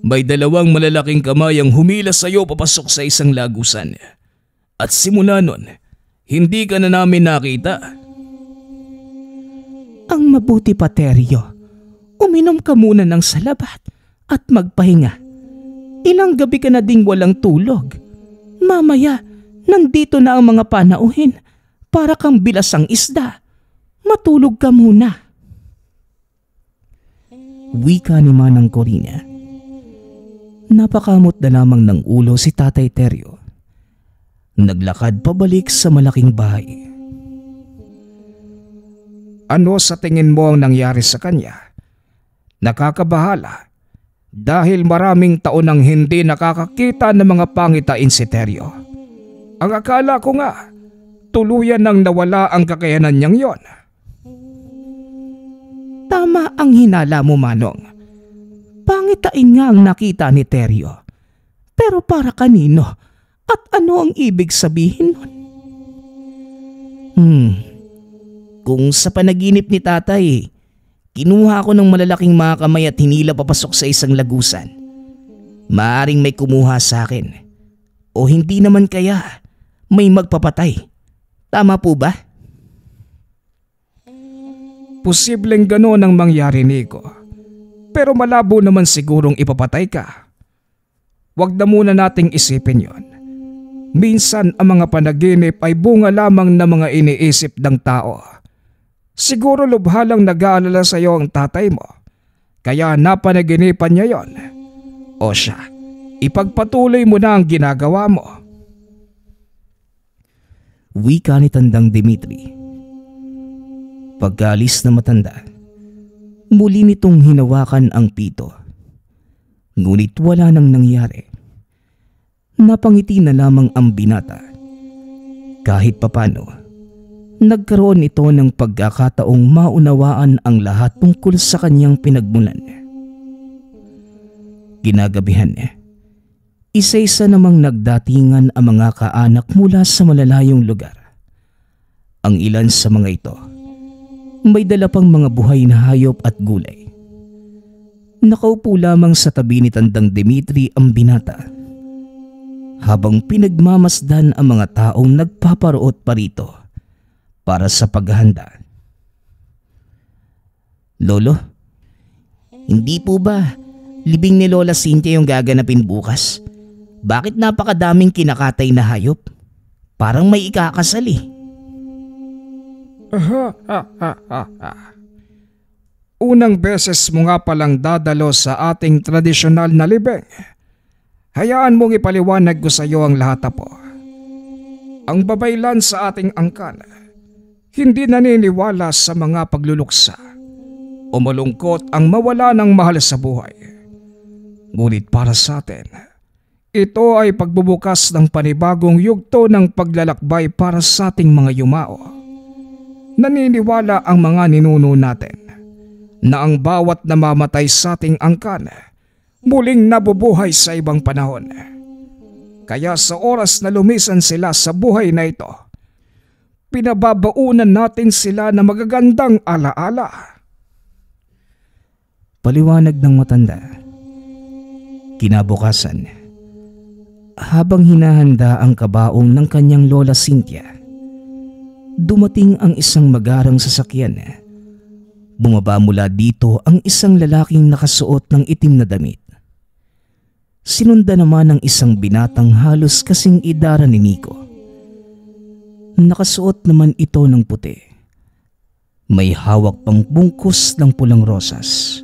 May 2 malalaking kamay ang humila sa iyo papasok sa isang lagusan. At simula nun, hindi ka na namin nakita. Ang mabuti pa, Teryo, uminom ka muna ng salabat at magpahinga. Ilang gabi ka na ding walang tulog. Mamaya, nandito na ang mga panauhin para kang bilasang isda. Matulog ka muna. Wika ni Manang Corina. Napakamot na lamang ng ulo si Tatay Teryo. Naglakad pabalik sa malaking bahay. Ano sa tingin mo ang nangyari sa kanya? Nakakabahala. Dahil maraming taon nang hindi nakakakita ng mga pangitain si Teryo. Ang akala ko nga, tuluyan nang nawala ang kakayanan niyang yon. Tama ang hinala mo, Manong. Pangitain nga ang nakita ni Teryo. Pero para kanino? At ano ang ibig sabihin nun? Kung sa panaginip ni Tatay, kinuha ko ng malalaking mga kamay at hinila papasok sa isang lagusan. Maaring may kumuha sa akin. O hindi naman kaya may magpapatay. Tama po ba? Posibleng gano'n ang mangyari, Nico. Pero malabo naman sigurong ipapatay ka. Huwag na muna nating isipin yon. Minsan ang mga panaginip ay bunga lamang ng mga iniisip ng tao. Siguro lubha lang nag-aalala sa iyo ang tatay mo, kaya napanaginipan niya yon. O siya, ipagpatuloy mo na ang ginagawa mo. Wika ni Tandang Dimitri. Pagkaalis na matanda, muli nitong hinawakan ang pito. Ngunit wala nang nangyari. Napangiti na lamang ang binata. Kahit papano, nagkaroon ito ng pagkakataong maunawaan ang lahat tungkol sa kanyang pinagmulan. Kinagabihan, isa-isa namang nagdatingan ang mga kaanak mula sa malalayong lugar. Ang ilan sa mga ito, may dala pang mga buhay na hayop at gulay. Nakaupo lamang sa tabi ni Tandang Dimitri ang binata, habang pinagmamasdan ang mga taong nagpaparoot pa rito para sa paghahanda. Lolo, hindi po ba libing ni Lola Cynthia yung gaganapin bukas? Bakit napakadaming kinakatay na hayop? Parang may ikakasal eh. Unang beses mo nga palang dadalo sa ating tradisyonal na libing. Hayaan mong ipaliwanag ko sa iyo ang lahat, apo. Ang babaylan sa ating angkan, hindi naniniwala sa mga pagluluksa o malungkot ang mawala ng mahal sa buhay. Ngunit para sa atin, ito ay pagbubukas ng panibagong yugto ng paglalakbay para sa ating mga yumao. Naniniwala ang mga ninuno natin na ang bawat namamatay sa ating angkan muling nabubuhay sa ibang panahon. Kaya sa oras na lumisan sila sa buhay na ito, pinababaunan natin sila ng magagandang alaala. Paliwanag ng matanda. Kinabukasan, habang hinahanda ang kabaong ng kanyang Lola Cynthia, dumating ang isang magarang sasakyan. Bumaba mula dito ang isang lalaking nakasuot ng itim na damit. Sinundan naman ng isang binatang halos kasing idara ni Nico. Nakasuot naman ito ng puti. May hawak pang bungkus ng pulang rosas.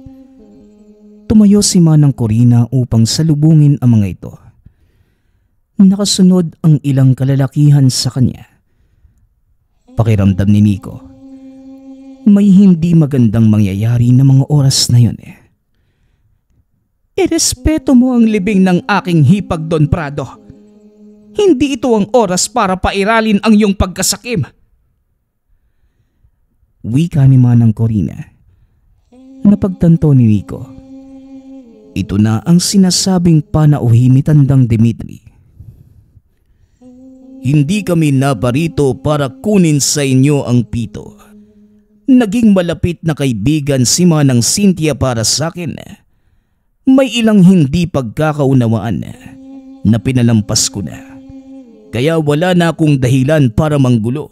Tumayo si Manang Corina upang salubungin ang mga ito. Nakasunod ang ilang kalalakihan sa kanya. Pakiramdam ni Nico, may hindi magandang mangyayari na mga oras na yun. Irespeto mo ang libing ng aking hipag, Don Prado. Hindi ito ang oras para pairalin ang iyong pagkasakim. Wika ni Manang Corina. Napagtanto ni Nico, ito na ang sinasabing panauhin ni Tandang Dimitri. Hindi kami naparito para kunin sa inyo ang pito. Naging malapit na kaibigan si Manang Cynthia para sa akin. May ilang hindi pagkakaunawaan na pinalampas ko na. Kaya wala na akong dahilan para manggulo.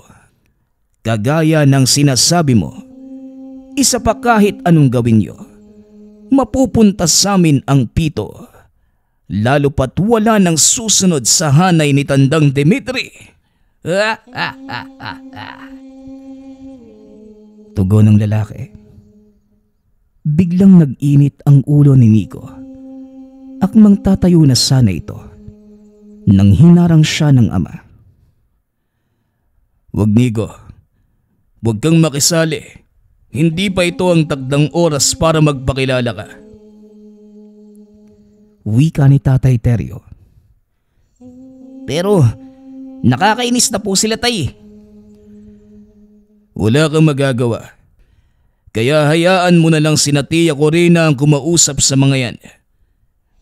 Kagaya ng sinasabi mo, isa pa kahit anong gawin nyo, mapupunta sa amin ang pito. Lalo pat wala nang susunod sa hanay ni Tandang Dimitri. Tugon ng lalaki. Biglang nag-init ang ulo ni Nico. Akmang tatayo na sana ito nang hinarang siya ng ama. Wag, Nico. Huwag kang makisali. Hindi pa ito ang takdang oras para magpakilala ka. Wika ni Tatay Teryo. Pero nakakainis na po sila, tay. Wala kang magagawa. Kaya hayaan mo na lang sina Tia Corina ang kumausap sa mga yan.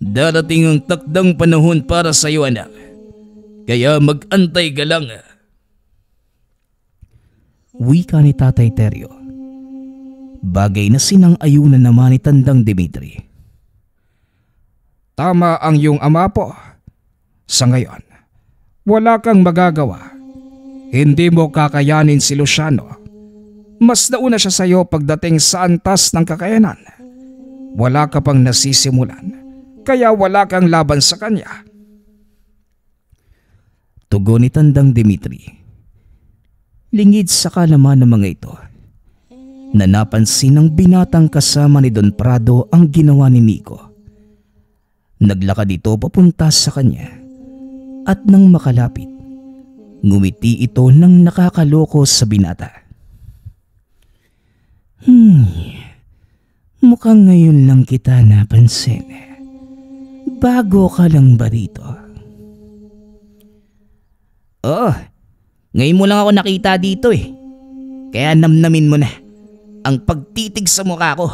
Darating ang takdang panahon para sa iyo, anak. Kaya mag-antay ka lang. Wika ni Tatay Teryo. Bagay na sinang-ayunan naman ni Tandang Dimitri. Tama ang iyong ama po. Sa ngayon, wala kang magagawa. Hindi mo kakayanin si Luciano. Mas nauna siya sa iyo pagdating sa antas ng kakayanan. Wala ka pang nasisimulan, kaya wala kang laban sa kanya. Tugon ni Tandang Dimitri. Lingid sa kalaman ng mga ito na napansin ng binatang kasama ni Don Prado ang ginawa ni Nico. Naglakad ito papunta sa kanya at nang makalapit, ngumiti ito ng nakakaloko sa binata. Mukhang ngayon lang kita napansin. Bago ka lang ba rito? Oo, ngayon mo lang ako nakita dito eh. Kaya namnamin mo na ang pagtitig sa mukha ko.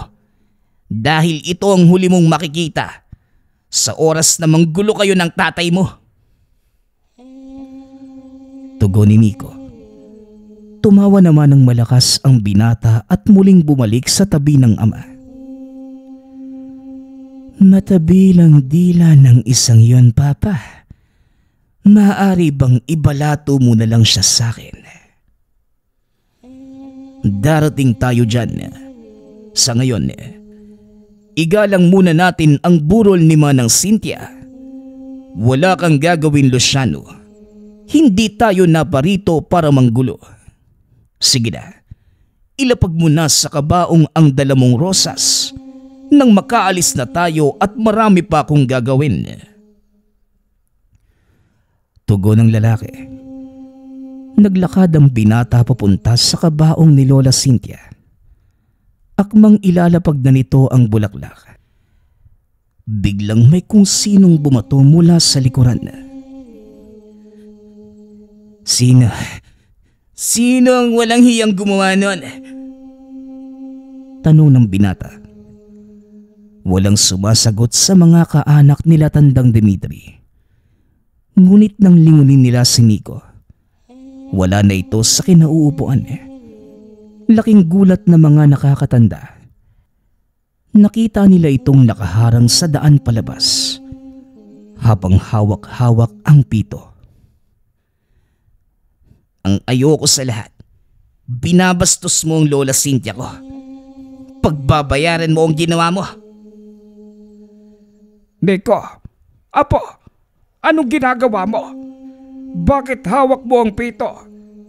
Dahil ito ang huli mong makikita sa oras na manggulo kayo ng tatay mo. Tugon ni Nico. Tumawa naman ng malakas ang binata at muling bumalik sa tabi ng ama. Matabi lang dila ng isang yon, Papa. Maaari bang ibalato mo na lang siya sa akin? Darating tayo dyan. Sa ngayon, igalang muna natin ang burol ni Manang Cynthia. Wala kang gagawin, Luciano. Hindi tayo naparito para manggulo. Sige na, ilapag mo na sa kabaong ang dala mong rosas nang makaalis na tayo at marami pa akong gagawin. Tugon ng lalaki. Naglakad ang binata papunta sa kabaong ni Lola Cynthia. Akmang ilalapag na nito ang bulaklak. Biglang may kung sinong bumato mula sa likuran. Sino? Sino ang walang hiyang gumawa nun? Tanong ng binata. Walang sumasagot sa mga kaanak nila Tandang Dimitri. Ngunit nang lingunin nila si Nico, wala na ito sa kinauupuan. Laking gulat na mga nakakatanda. Nakita nila itong nakaharang sa daan palabas habang hawak-hawak ang pito. Ang ayoko sa lahat, binabastos mo ang Lola Cynthia ko. Pagbabayaran mo ang ginawa mo. Nico, Apo, anong ginagawa mo? Bakit hawak mo ang pito?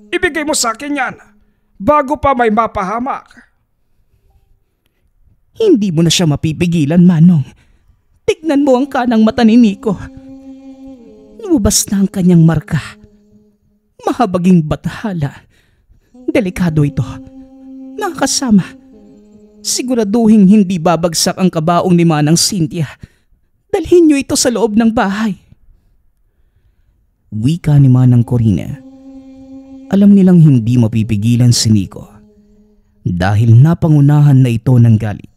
Ibigay mo sa akin yan, bago pa may mapahamak. Hindi mo na siya mapipigilan, Manong. Tignan mo ang kanang mata ni Nico. Lumabas na ang kanyang marka. Mahabaging batahala. Delikado ito. Mga kasama, siguraduhin hindi babagsak ang kabaong ni Manang Cynthia. Dalhin niyo ito sa loob ng bahay. Wika ni Manang Corina. Alam nilang hindi mapipigilan si Nico dahil napangunahan na ito ng galit.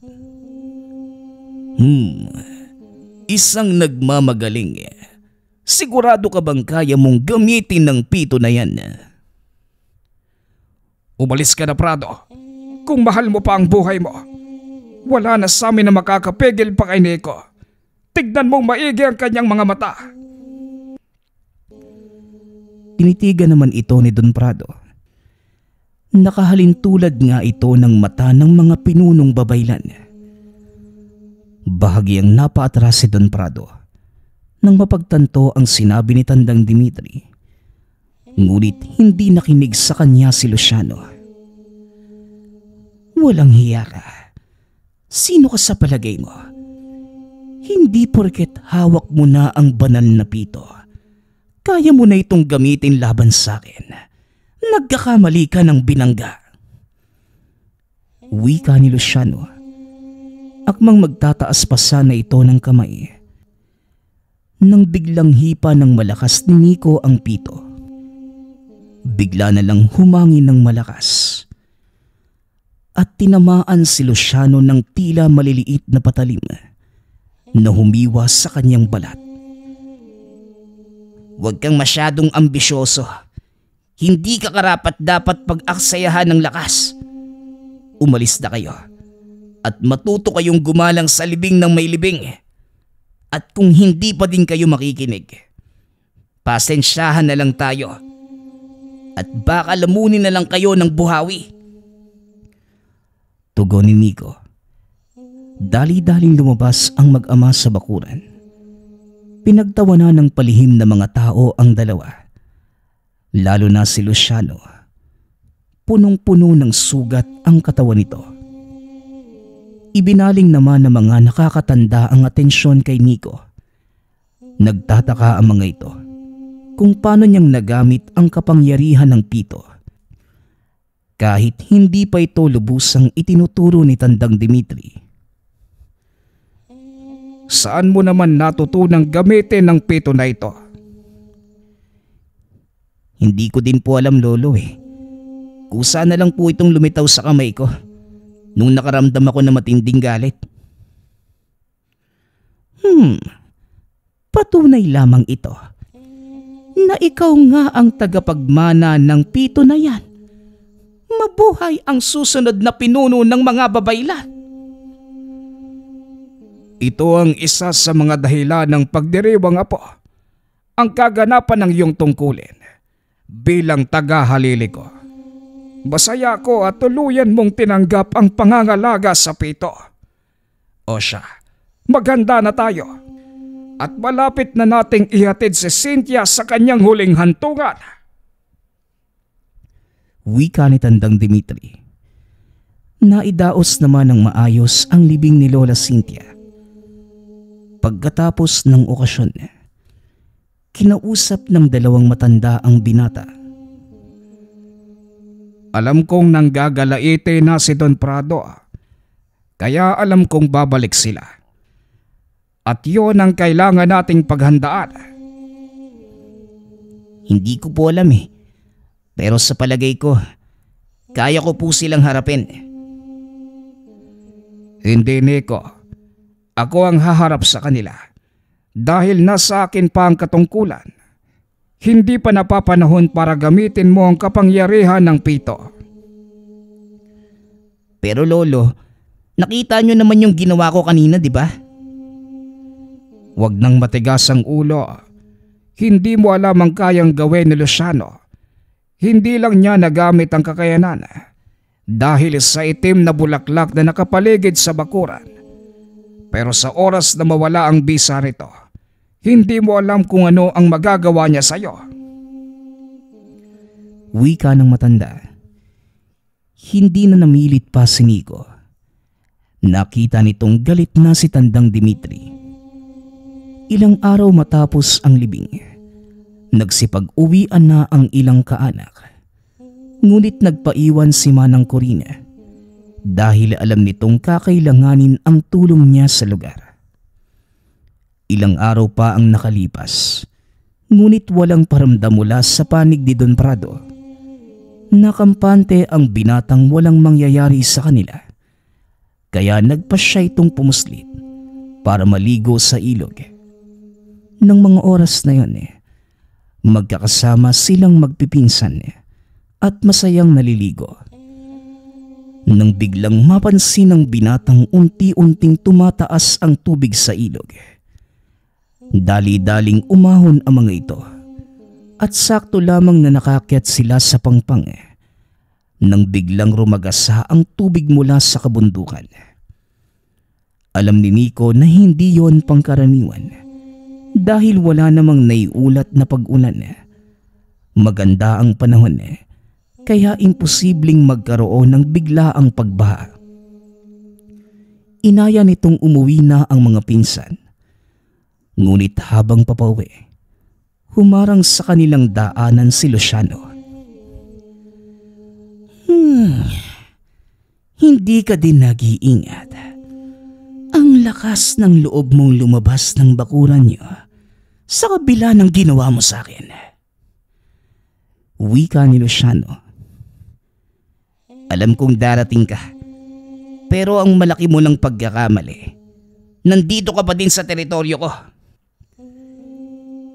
Isang nagmamagaling. Sigurado ka bang kaya mong gamitin ng pito na yan? Umalis ka na, Prado. Kung mahal mo pa ang buhay mo, wala na sa amin na makakapigil pa kay Nico. Tignan mong maigi ang kanyang mga mata. Tinitigan naman ito ni Don Prado. Nakahalintulad nga ito ng mata ng mga pinunong babaylan. Bahagyang napaatras si Don Prado nang mapagtanto ang sinabi ni Tandang Dimitri. Ngunit hindi nakinig sa kanya si Luciano. Walang hiya ka. Sino ka sa palagay mo? Hindi porket hawak mo na ang banal na pito, kaya mo na itong gamitin laban sa akin. Nagkakamali ka ng binangga. Wika ni Luciano. Akmang magtataas pa sana ito ng kamay nang biglang hipa ng malakas ni Nico ang pito. Bigla na lang humangin ng malakas at tinamaan si Luciano ng tila maliliit na patalim na humiwas sa kanyang balat. Huwag kang masyadong ambisyoso. Hindi ka karapat dapat pag-aksayahan ng lakas. Umalis na kayo at matuto kayong gumalang sa libing ng may libing. At kung hindi pa din kayo makikinig, pasensyahan na lang tayo at baka lamunin na lang kayo ng buhawi. Tugon ni Nico. Dali-daling lumabas ang mag-ama sa bakuran. Pinagtawanan ng palihim na mga tao ang dalawa. Lalo na si Luciano. Punong-puno ng sugat ang katawan nito. Ibinaling naman ng mga nakakatanda ang atensyon kay Nico Nagtataka ang mga ito kung paano niyang nagamit ang kapangyarihan ng pito kahit hindi pa ito lubusang itinuturo ni Tandang Dimitri. Saan mo naman natutunang gamitin ang pito na ito? Hindi ko din po alam, Lolo Kusa na lang po itong lumitaw sa kamay ko nung nakaramdam ako ng matinding galit. Patunay lamang ito na ikaw nga ang tagapagmana ng pito na yan. Mabuhay ang susunod na pinuno ng mga babaylan. Ito ang isa sa mga dahilan ng pagdiriwang, Apo. Ang kaganapan ng iyong tungkulin bilang taga-halili ko. Masaya ko at tuluyan mong tinanggap ang pangangalaga sa pito. O siya, maganda na tayo. At malapit na nating ihatid si Cynthia sa kanyang huling hantungan. Wika ni Tandang Dimitri. Naidaos naman ng maayos ang libing ni Lola Cynthia. Pagkatapos ng okasyon, kinausap ng dalawang matanda ang binata. Alam kong nanggagalaite na si Don Prado, kaya alam kong babalik sila. At yun ang kailangan nating paghandaan. Hindi ko po alam pero sa palagay ko, kaya ko po silang harapin. Hindi, Nico. Ako ang haharap sa kanila dahil nasa akin pa ang katungkulan. Hindi pa napapanahon para gamitin mo ang kapangyarihan ng pito. Pero Lolo, nakita nyo naman yung ginawa ko kanina, di ba? Huwag nang matigas ang ulo. Hindi mo alam ang kayang gawin ni Luciano. Hindi lang niya nagamit ang kakayanan dahil sa itim na bulaklak na nakapaligid sa bakuran. Pero sa oras na mawala ang bisa nito, hindi mo alam kung ano ang magagawa niya sa iyo. Wika ng matanda. Hindi na namilit pa si Nico. Nakita nitong galit na si Tandang Dimitri. Ilang araw matapos ang libing, nagsipag-uwian na ang ilang kaanak. Ngunit nagpaiwan si Manang Corina dahil alam nitong kakailanganin ang tulong niya sa lugar. Ilang araw pa ang nakalipas, ngunit walang paramdam mula sa panig ni Don Prado. Nakampante ang binatang walang mangyayari sa kanila, kaya nagpasya itong pumuslit para maligo sa ilog. Nang mga oras na yun, magkakasama silang magpipinsan at masayang naliligo. Nang biglang mapansin ng binatang unti-unting tumataas ang tubig sa ilog. Dali-daling umahon ang mga ito at sakto lamang na nakakyat sila sa pangpang nang biglang rumagasa ang tubig mula sa kabundukan. Alam ni Nico na hindi yon pangkaraniwan dahil wala namang naiulat na pag-ulan. Maganda ang panahon kaya imposibleng magkaroon ng biglaang pagbaha. Inaya nitong umuwi na ang mga pinsan. Ngunit habang papauwi, humarang sa kanilang daanan si Luciano. Hindi ka din nag-iingat. Ang lakas ng loob mong lumabas ng bakuran niyo sa kabila ng ginawa mo sa akin. Wika ni Luciano. Alam kong darating ka, pero ang malaki mo ng pagkakamali. Nandito ka pa din sa teritoryo ko.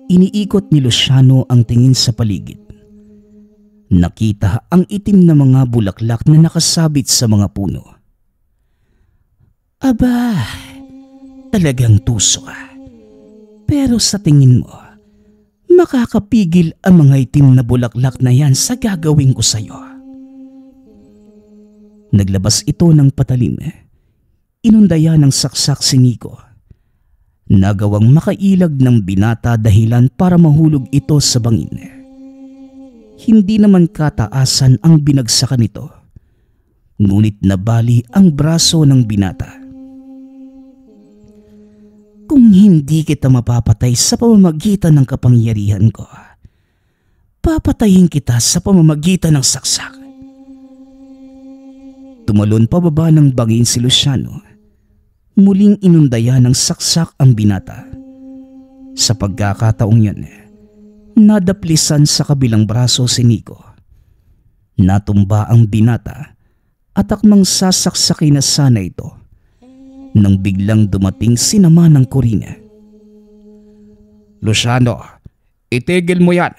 Iniikot ni Luciano ang tingin sa paligid. Nakita ang itim na mga bulaklak na nakasabit sa mga puno. Aba, talagang tuso ka. Pero sa tingin mo, makakapigil ang mga itim na bulaklak na yan sa gagawin ko sa'yo. Naglabas ito ng patalim. Inundaya ng saksak si Nico. Nagawang makailag ng binata dahilan para mahulog ito sa bangin. Hindi naman kataasan ang binagsakan nito, ngunit nabali ang braso ng binata. Kung hindi kita mapapatay sa pamamagitan ng kapangyarihan ko, papatayin kita sa pamamagitan ng saksak. Tumalon pababa ng bangin si Luciano. Muling inundaya ng saksak ang binata. Sa pagkakataong yun, nadaplisan sa kabilang braso si Nico. Natumba ang binata at akmang sasaksakin na sana ito nang biglang dumating si Manang Corina. Luciano, itigil mo yan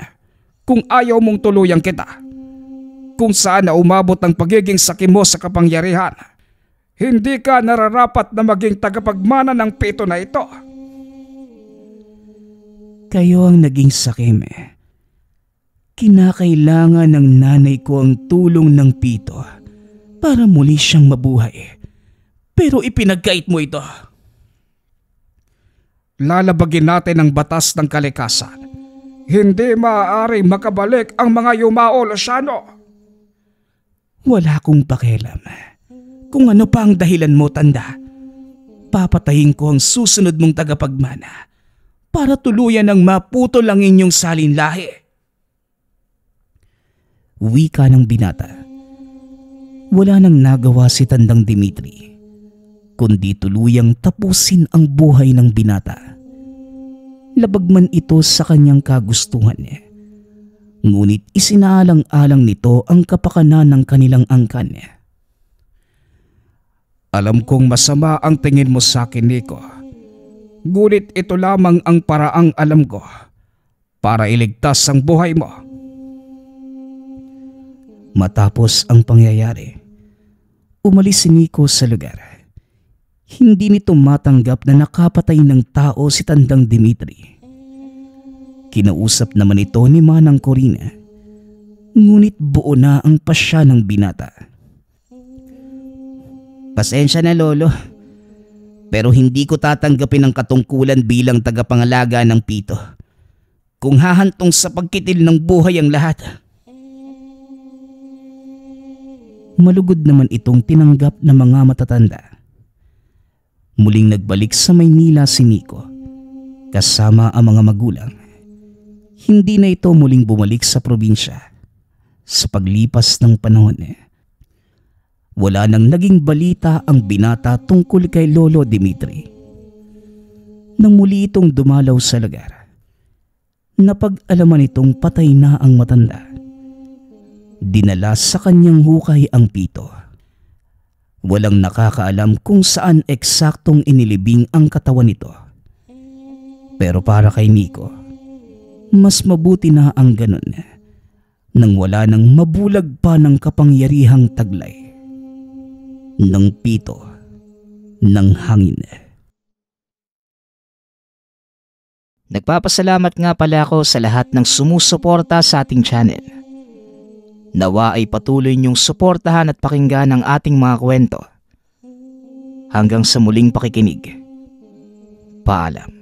kung ayaw mong tuluyan kita. Kung saan na umabot ang pagiging sakim mo sa kapangyarihan, hindi ka nararapat na maging tagapagmana ng pito na ito. Kayo ang naging sakim. Kinakailangan ng nanay ko ang tulong ng pito para muli siyang mabuhay. Pero ipinagkait mo ito. Lalabagin natin ang batas ng kalikasan. Hindi maaari makabalik ang mga yumao, Luciano. Wala akong pakialam. Kung ano pa ang dahilan mo, tanda. Papatayin ko ang susunod mong tagapagmana para tuluyan ng maputol ang inyong salinlahi. Wika ng binata. Wala nang nagawa si Tandang Dimitri kundi tuluyang tapusin ang buhay ng binata. Labag man ito sa kanyang kagustuhan, ngunit isinaalang-alang nito ang kapakanan ng kanilang angkan. Alam kong masama ang tingin mo sa akin, Nico. Ngunit ito lamang ang paraang alam ko para iligtas ang buhay mo. Matapos ang pangyayari, umalis si Nico sa lugar. Hindi nito matanggap na nakapatay ng tao si Tandang Dimitri. Kinausap naman ito ni Manang Corina, ngunit buo na ang pasya ng binata. Pasensya na, Lolo, pero hindi ko tatanggapin ang katungkulan bilang tagapangalaga ng pito kung hahantong sa pagkitil ng buhay ang lahat. Malugod naman itong tinanggap ng mga matatanda. Muling nagbalik sa Maynila si Nico kasama ang mga magulang. Hindi na ito muling bumalik sa probinsya. Sa paglipas ng panahon, wala nang naging balita ang binata tungkol kay Lolo Dimitri. Nang muli itong dumalaw sa lugar, napag-alaman itong patay na ang matanda. Dinala sa kanyang hukay ang pito. Walang nakakaalam kung saan eksaktong inilibing ang katawan nito. Pero para kay Nico, mas mabuti na ang ganun nang wala nang mabulag pa ng kapangyarihang taglay ng pito ng hangin. Nagpapasalamat nga pala ako sa lahat ng sumusuporta sa ating channel. Nawa ay patuloy niyong suportahan at pakinggan ang ating mga kwento. Hanggang sa muling pakikinig. Paalam.